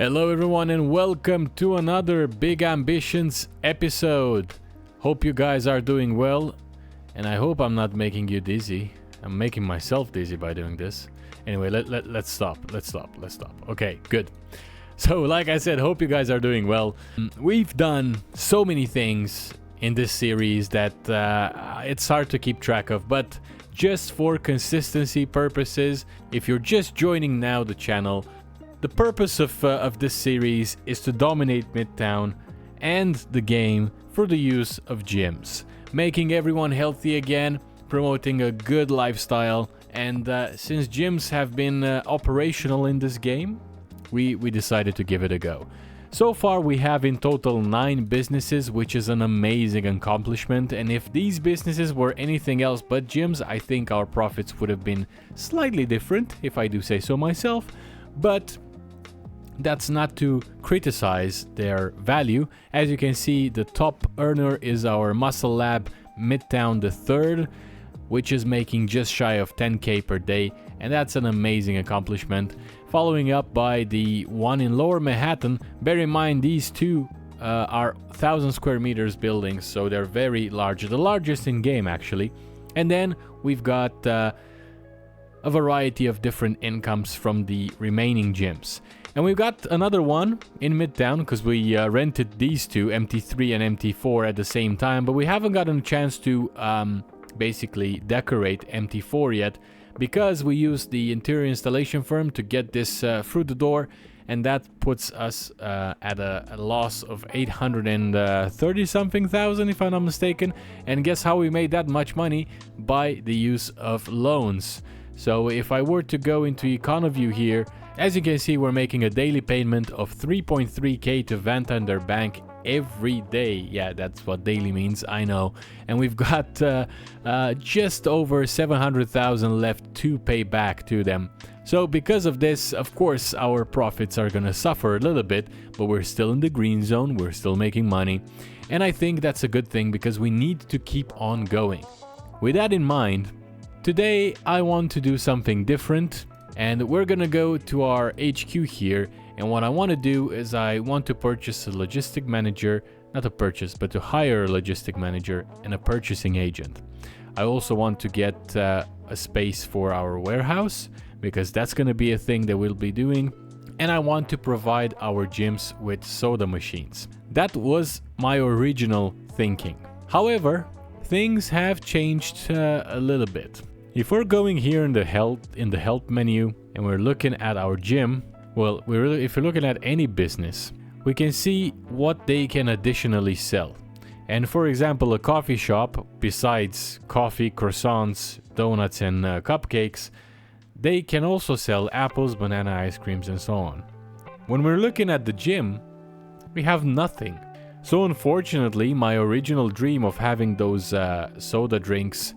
Hello everyone and welcome to another Big Ambitions episode. Hope you guys are doing well and I hope I'm not making you dizzy. I'm making myself dizzy by doing this. Anyway, let's stop. Okay, good. So like I said, hope you guys are doing well. We've done so many things in this series that it's hard to keep track of, but just for consistency purposes, if you're just joining now the channel, the purpose of this series is to dominate Midtown and the game for the use of gyms, making everyone healthy again, promoting a good lifestyle, and since gyms have been operational in this game, we decided to give it a go. So far we have in total 9 businesses, which is an amazing accomplishment, and if these businesses were anything else but gyms, I think our profits would have been slightly different, if I do say so myself, but that's not to criticize their value. As you can see, the top earner is our Muscle Lab Midtown the third, which is making just shy of 10k per day, and that's an amazing accomplishment. Following up by the one in Lower Manhattan. Bear in mind these two are 1,000 square meters buildings, so they're very large, the largest in game actually. And then we've got a variety of different incomes from the remaining gyms. And we've got another one in Midtown because we rented these two, MT3 and MT4 at the same time, but we haven't gotten a chance to basically decorate MT4 yet because we used the interior installation firm to get this through the door, and that puts us at a loss of 830 something thousand if I'm not mistaken. And guess how we made that much money? By the use of loans. So if I were to go into EconoView here, as you can see, we're making a daily payment of 3.3k to Santander Bank every day. Yeah, that's what daily means, I know. And we've got just over 700,000 left to pay back to them. So because of this, of course, our profits are gonna suffer a little bit, but we're still in the green zone, we're still making money. And I think that's a good thing because we need to keep on going. With that in mind, today I want to do something different. And we're gonna go to our HQ here, and what I want to do is I want to purchase a logistic manager, not to purchase, but to hire a logistic manager and a purchasing agent. I also want to get a space for our warehouse, because that's gonna be a thing that we'll be doing, and I want to provide our gyms with soda machines. That was my original thinking. However, things have changed a little bit. If we're going here in the help menu and we're looking at our gym, well, if we're looking at any business, we can see what they can additionally sell. And for example, a coffee shop, besides coffee, croissants, donuts and cupcakes, they can also sell apples, banana ice creams and so on. When we're looking at the gym, we have nothing. So unfortunately, my original dream of having those soda drinks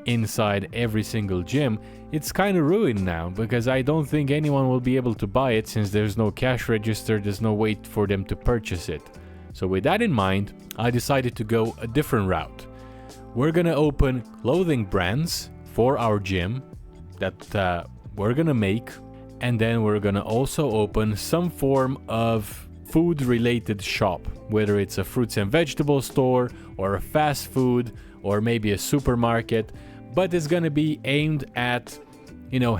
inside every single gym, it's kind of ruined now because I don't think anyone will be able to buy it since there's no cash register, there's no way for them to purchase it. So with that in mind, I decided to go a different route. We're gonna open clothing brands for our gym that we're gonna make, and then we're gonna also open some form of food related shop, whether it's a fruits and vegetable store or a fast food or maybe a supermarket, but it's gonna be aimed at,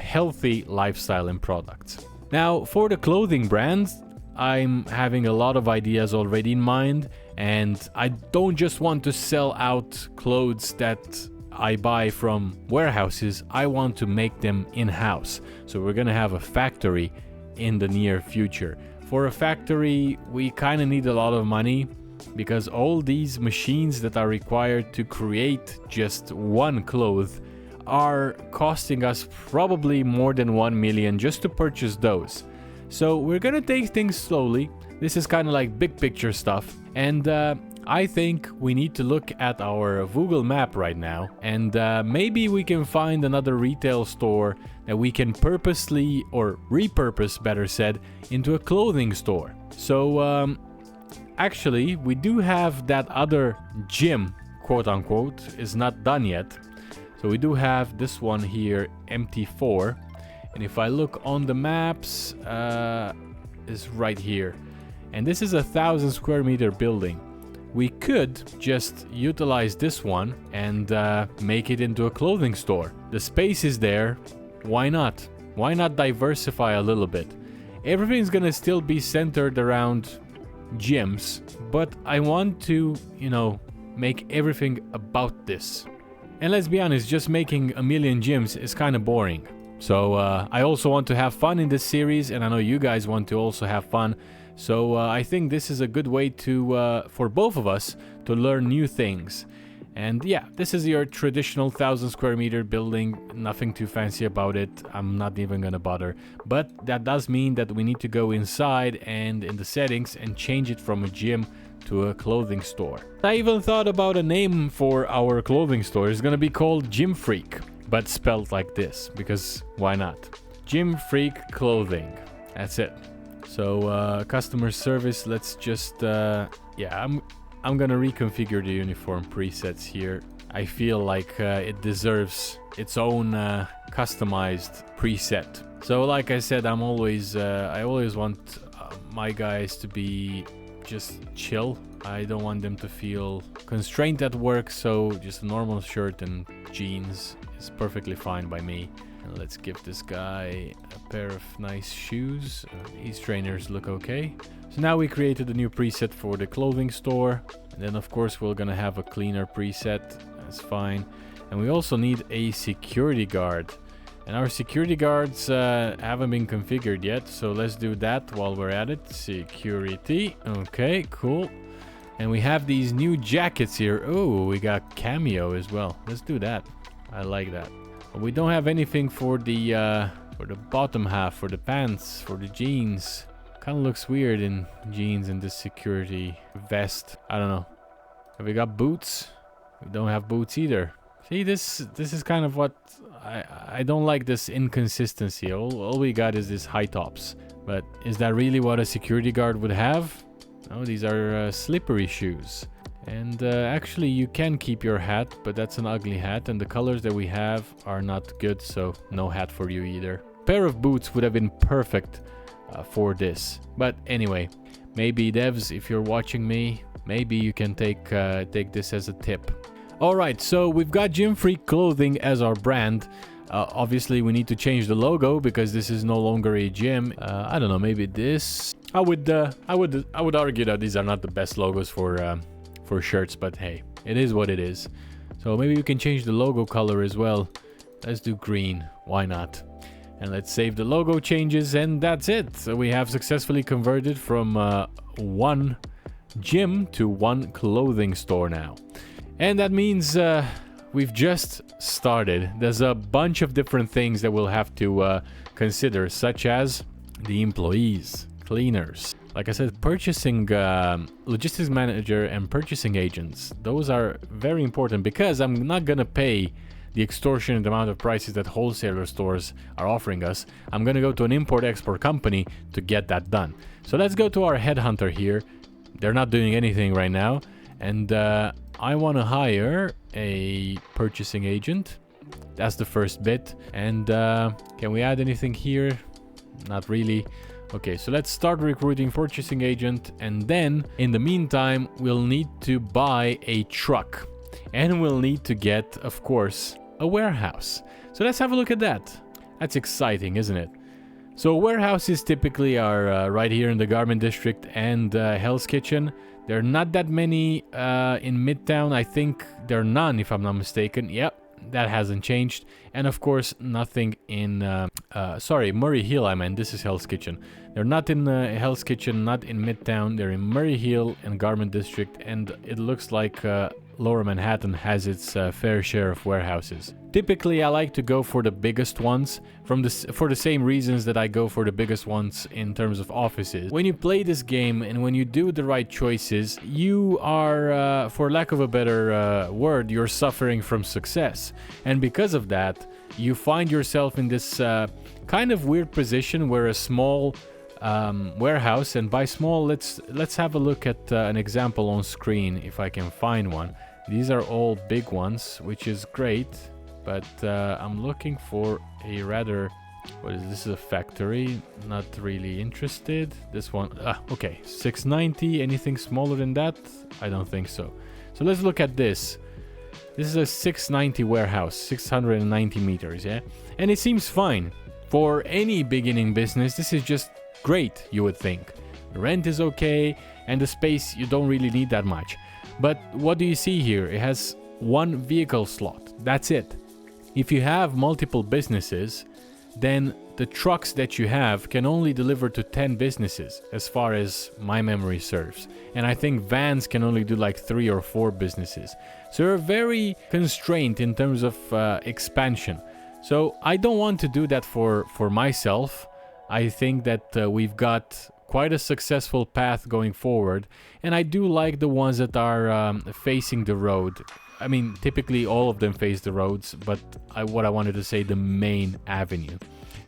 healthy lifestyle and products. Now, for the clothing brands, I'm having a lot of ideas already in mind, and I don't just want to sell out clothes that I buy from warehouses, I want to make them in-house. So we're gonna have a factory in the near future. For a factory, we kind of need a lot of money, because all these machines that are required to create just one cloth are costing us probably more than 1 million just to purchase those. So we're gonna take things slowly. This is kind of like big picture stuff, and I think we need to look at our Google map right now, and maybe we can find another retail store that we can purposely, or repurpose better said, into a clothing store. So actually, we do have that other gym, quote unquote, is not done yet. So we do have this one here, MT4. And if I look on the maps, is right here. And this is a 1,000 square meter building. We could just utilize this one and make it into a clothing store. The space is there. Why not? Why not diversify a little bit? Everything's gonna still be centered around gyms, but I want to, you know, make everything about this. And let's be honest, just making a million gyms is kind of boring. So I also want to have fun in this series, and I know you guys want to also have fun. So I think this is a good way to for both of us to learn new things. And yeah, this is your traditional 1,000 square meter building. Nothing too fancy about it. I'm not even gonna bother. But that does mean that we need to go inside and in the settings and change it from a gym to a clothing store. I even thought about a name for our clothing store. It's gonna be called Gym Freak, but spelled like this, because why not? Gym Freak Clothing. That's it. So customer service, let's just yeah, I'm gonna reconfigure the uniform presets here. I feel like it deserves its own customized preset. So like I said, I always want my guys to be just chill. I don't want them to feel constrained at work, so just a normal shirt and jeans is perfectly fine by me. And let's give this guy a pair of nice shoes. These trainers look okay. So now we created a new preset for the clothing store. And then of course we're gonna have a cleaner preset. That's fine. And we also need a security guard. And our security guards haven't been configured yet, so let's do that while we're at it. Security. Okay, cool. And we have these new jackets here. Oh, we got cameo as well. Let's do that. I like that. But we don't have anything for the bottom half, for the pants, for the jeans. Kind of looks weird in jeans and this security vest. I don't know. Have we got boots? We don't have boots either. See, this is kind of what I don't like, this inconsistency. All we got is this high tops. But is that really what a security guard would have? No, these are slippery shoes. And actually you can keep your hat, but that's an ugly hat. And the colors that we have are not good, so no hat for you either. Pair of boots would have been perfect for this. But anyway, maybe devs, if you're watching me, maybe you can take this as a tip. Alright, so we've got Gym Freak Clothing as our brand. Obviously we need to change the logo because this is no longer a gym. I don't know, maybe this. I would argue that these are not the best logos for shirts, but hey, it is what it is. So maybe we can change the logo color as well. Let's do green, why not? And let's save the logo changes, and that's it. So we have successfully converted from one gym to one clothing store now. And that means we've just started. There's a bunch of different things that we'll have to consider, such as the employees, cleaners. Like I said, purchasing, logistics manager and purchasing agents. Those are very important because I'm not gonna pay the extortionate amount of prices that wholesaler stores are offering us. I'm gonna go to an import-export company to get that done. So let's go to our headhunter here. They're not doing anything right now. And I want to hire a purchasing agent. That's the first bit. And can we add anything here? Not really. Okay, so let's start recruiting purchasing agent. And then in the meantime, we'll need to buy a truck. And we'll need to get, of course, a warehouse. So let's have a look at that. That's exciting, isn't it? So warehouses typically are right here in the Garment District and Hell's Kitchen. There are not that many in Midtown. I think there are none, if I'm not mistaken. Yep, that hasn't changed. And of course, nothing in... sorry, Murray Hill, I meant. This is Hell's Kitchen. They're not in Hell's Kitchen, not in Midtown. They're in Murray Hill and Garment District. And it looks like Lower Manhattan has its fair share of warehouses. Typically, I like to go for the biggest ones for the same reasons that I go for the biggest ones in terms of offices. When you play this game and when you do the right choices, you are, for lack of a better word, you're suffering from success. And because of that, you find yourself in this kind of weird position where a small warehouse, and by small, let's have a look at an example on screen if I can find one. These are all big ones, which is great, but I'm looking for a rather What is this? This is a factory. Not really interested. This one, okay, 690. Anything smaller than that? I don't think so. So let's look at this. This is a 690 warehouse, 690 meters, yeah? And it seems fine. For any beginning business, this is just great, you would think. The rent is okay, and the space, you don't really need that much. But what do you see here? It has one vehicle slot. That's it. If you have multiple businesses, then the trucks that you have can only deliver to 10 businesses, as far as my memory serves. And I think vans can only do like 3 or 4 businesses. So you're very constrained in terms of expansion. So I don't want to do that for myself. I think that we've got quite a successful path going forward. And I do like the ones that are facing the road. I mean, typically all of them face the roads, but what I wanted to say, the main avenue.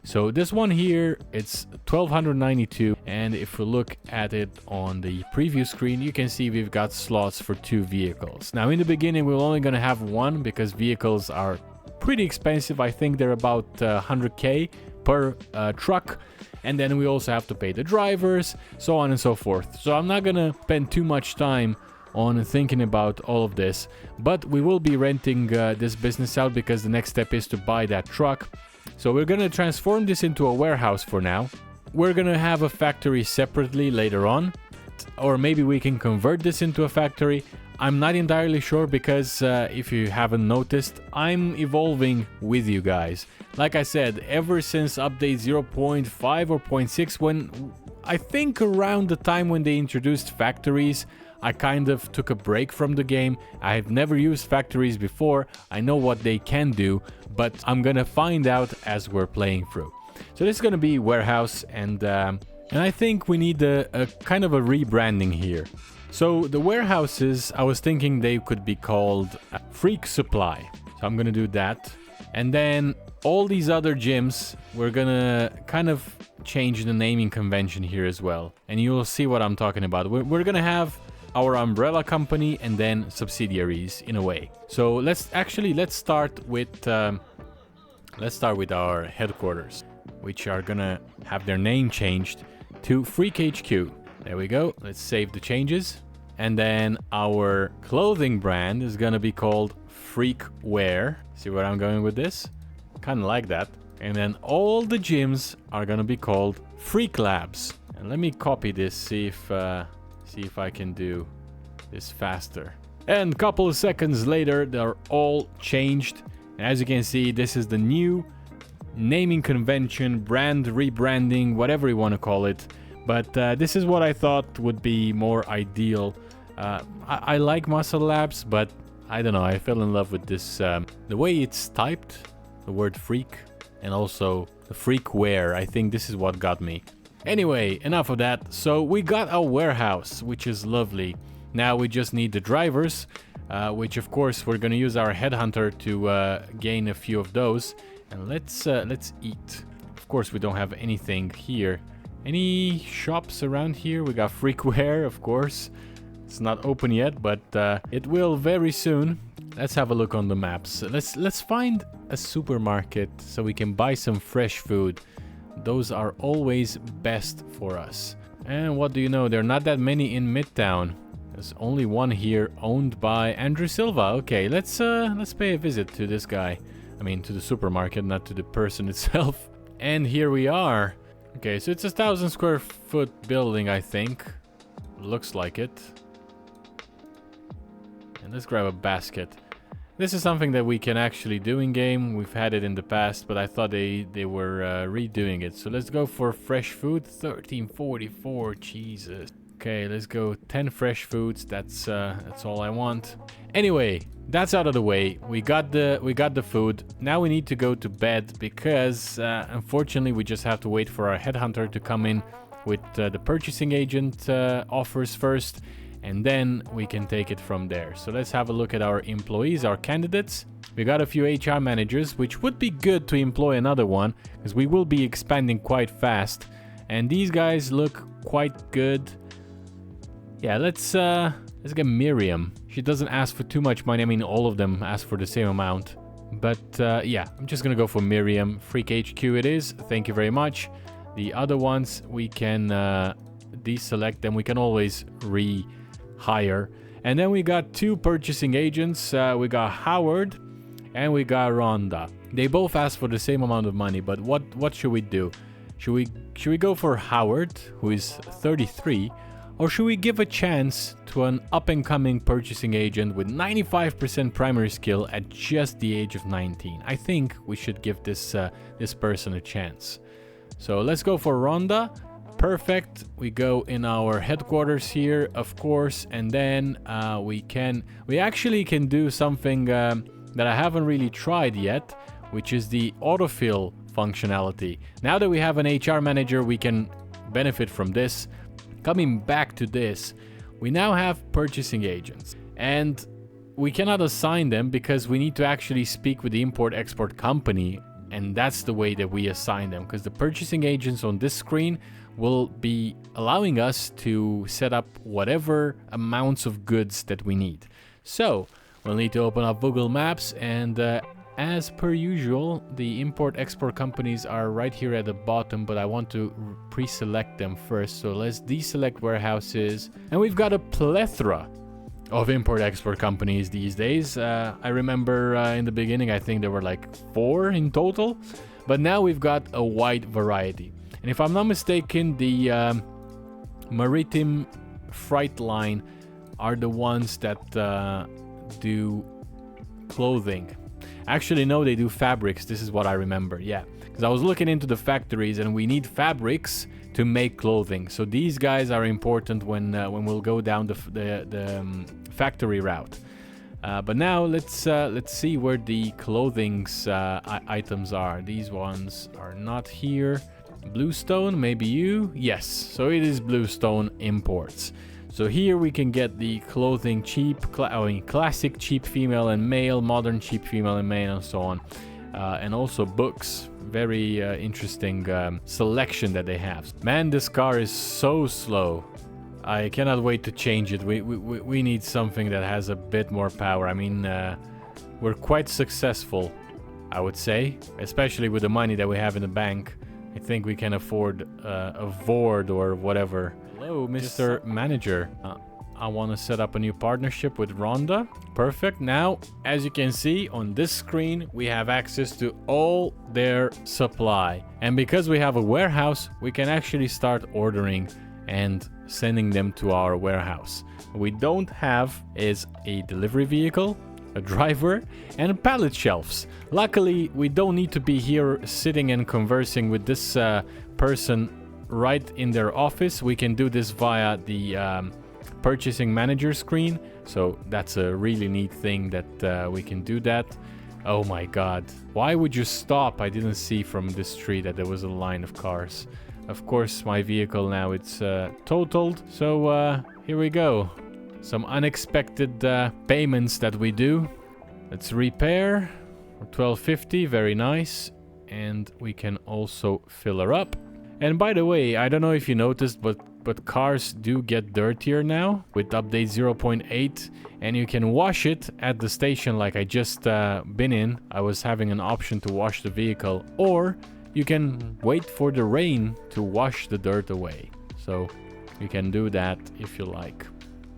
So this one here, it's 1292, and if we look at it on the preview screen, you can see we've got slots for 2 vehicles. Now in the beginning we're only going to have one because vehicles are pretty expensive. I think they're about 100k per truck, and then we also have to pay the drivers, so on and so forth. So I'm not gonna spend too much time on thinking about all of this, but we will be renting this business out because the next step is to buy that truck. So we're gonna transform this into a warehouse for now. We're gonna have a factory separately later on, or maybe we can convert this into a factory. I'm not entirely sure because if you haven't noticed, I'm evolving with you guys. Like I said, ever since update 0.5 or 0.6, when I think around the time when they introduced factories, I kind of took a break from the game. I have never used factories before. I know what they can do, but I'm gonna find out as we're playing through. So this is gonna be warehouse, and I think we need a kind of a rebranding here. So the warehouses, I was thinking they could be called Freak Supply. So I'm gonna do that. And then all these other gyms, we're gonna kind of change the naming convention here as well. And you'll see what I'm talking about. We're gonna have our umbrella company and then subsidiaries in a way. So let's start with our headquarters, which are gonna have their name changed to Freak HQ. There we go. Let's save the changes. And then our clothing brand is gonna be called Freak Wear. See where I'm going with this? Kind of like that. And then all the gyms are gonna be called Freak Labs. And let me copy this, see if I can do this faster. And a couple of seconds later, they're all changed. And as you can see, this is the new naming convention, brand rebranding, whatever you want to call it. But this is what I thought would be more ideal. I like Muscle Labs, but I don't know, I fell in love with this, the way it's typed, the word freak, and also the freak wear. I think this is what got me. Anyway, enough of that. So we got our warehouse, which is lovely. Now we just need the drivers, which of course we're gonna use our headhunter to gain a few of those. And let's eat. Of course we don't have anything here. Any shops around here? We got Freakware, of course. It's not open yet, but it will very soon. Let's have a look on the maps. Let's find a supermarket so we can buy some fresh food. Those are always best for us. And what do you know? There are not that many in Midtown. There's only one here owned by Andrew Silva. Okay, let's pay a visit to this guy. I mean, to the supermarket, not to the person itself. And here we are. Okay, so it's a 1,000 square foot building, I think. Looks like it. And let's grab a basket. This is something that we can actually do in game. We've had it in the past, but I thought they were redoing it. So let's go for fresh food. 1344, Jesus. Okay, let's go 10 fresh foods. That's all I want. Anyway, that's out of the way. We got the food. Now we need to go to bed because unfortunately we just have to wait for our headhunter to come in with the purchasing agent offers first. And then we can take it from there. So let's have a look at our employees, our candidates. We got a few HR managers, which would be good to employ another one because we will be expanding quite fast. And these guys look quite good. Yeah, let's get Miriam. She doesn't ask for too much money. I mean, all of them ask for the same amount. But yeah, I'm just gonna go for Miriam. Freak HQ it is. Thank you very much. The other ones, we can deselect them. We can always rehire. And then we got 2 purchasing agents. We got Howard and we got Rhonda. They both asked for the same amount of money, but what should we do? Should we go for Howard, who is 33, or should we give a chance to an up-and-coming purchasing agent with 95% primary skill at just the age of 19? I think we should give this person a chance. So let's go for Rhonda. Perfect. We go in our headquarters here, of course, and then we actually can do something that I haven't really tried yet, which is the autofill functionality. Now that we have an HR manager, we can benefit from this. Coming back to this, we now have purchasing agents, and we cannot assign them because we need to actually speak with the import-export company, and that's the way that we assign them, because the purchasing agents on this screen will be allowing us to set up whatever amounts of goods that we need. So we'll need to open up Google Maps, and as per usual, the import-export companies are right here at the bottom, but I want to pre-select them first. So let's deselect warehouses. And we've got a plethora of import-export companies these days. I remember in the beginning, I think there were like 4 in total, but now we've got a wide variety. And if I'm not mistaken, the Maritime Freight Line are the ones that do clothing. Actually, no, they do fabrics. This is what I remember. Yeah, because I was looking into the factories, and we need fabrics to make clothing. So these guys are important when we'll go down the factory route. But now let's see where the clothing's items are. These ones are not here. Bluestone, maybe you? Yes. So it is Bluestone Imports. So here we can get the clothing cheap, classic cheap female and male, modern cheap female and male, and so on. And also books. Very interesting selection that they have. Man, this car is so slow. I cannot wait to change it. We need something that has a bit more power. I mean, we're quite successful, I would say, especially with the money that we have in the bank. I think we can afford a Ford or whatever. Hello, Mr. Manager. I want to set up a new partnership with Rhonda. Perfect. Now, as you can see on this screen, we have access to all their supply. And because we have a warehouse, we can actually start ordering and sending them to our warehouse. What we don't have is a delivery vehicle, a driver, and pallet shelves. Luckily, we don't need to be here sitting and conversing with this person right in their office. We can do this via the purchasing manager screen, so that's a really neat thing that we can do that. Oh my god, why would you stop? I didn't see from this tree that there was a line of cars. Of course, my vehicle now, it's totaled, so here we go. Some unexpected payments that we do. Let's repair for $12.50, very nice. And we can also fill her up. And by the way, I don't know if you noticed, but cars do get dirtier now with update 0.8, and you can wash it at the station like I just been in. I was having an option to wash the vehicle, or you can wait for the rain to wash the dirt away. So you can do that if you like.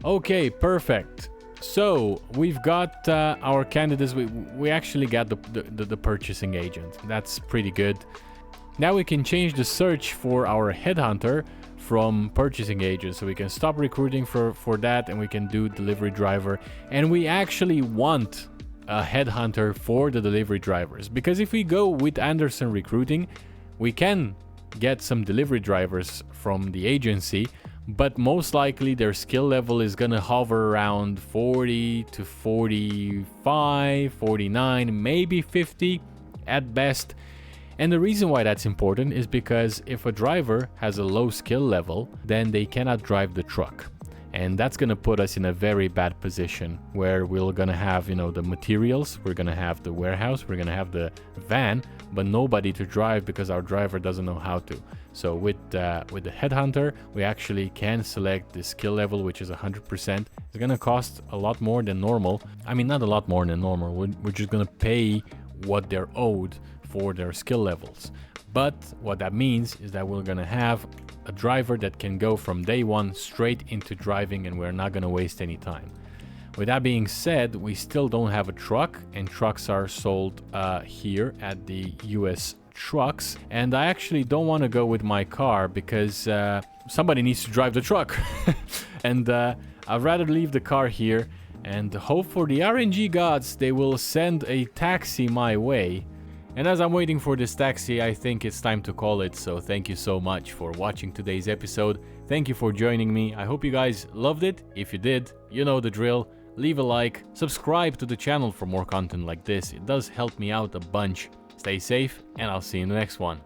Okay, perfect. So we've got our candidates. We actually got the purchasing agent. That's pretty good. Now we can change the search for our headhunter from purchasing agent. So we can stop recruiting for that, and we can do delivery driver. And we actually want a headhunter for the delivery drivers, because if we go with Anderson Recruiting, we can get some delivery drivers from the agency, but most likely their skill level is gonna hover around 40 to 45, 49, maybe 50 at best. And the reason why that's important is because if a driver has a low skill level, then they cannot drive the truck. And that's going to put us in a very bad position where we're going to have, the materials, we're going to have the warehouse, we're going to have the van, but nobody to drive because our driver doesn't know how to. So with the headhunter, we actually can select the skill level, which is 100%. It's going to cost a lot more than normal. I mean, not a lot more than normal. We're just going to pay what they're owed for their skill levels. But what that means is that we're gonna have a driver that can go from day one straight into driving, and we're not gonna waste any time. With that being said, we still don't have a truck, and trucks are sold here at the US Trucks. And I actually don't want to go with my car because somebody needs to drive the truck. And I'd rather leave the car here and hope for the RNG gods they will send a taxi my way. And as I'm waiting for this taxi, I think it's time to call it. So thank you so much for watching today's episode. Thank you for joining me. I hope you guys loved it. If you did, you know the drill. Leave a like, subscribe to the channel for more content like this. It does help me out a bunch. Stay safe, and I'll see you in the next one.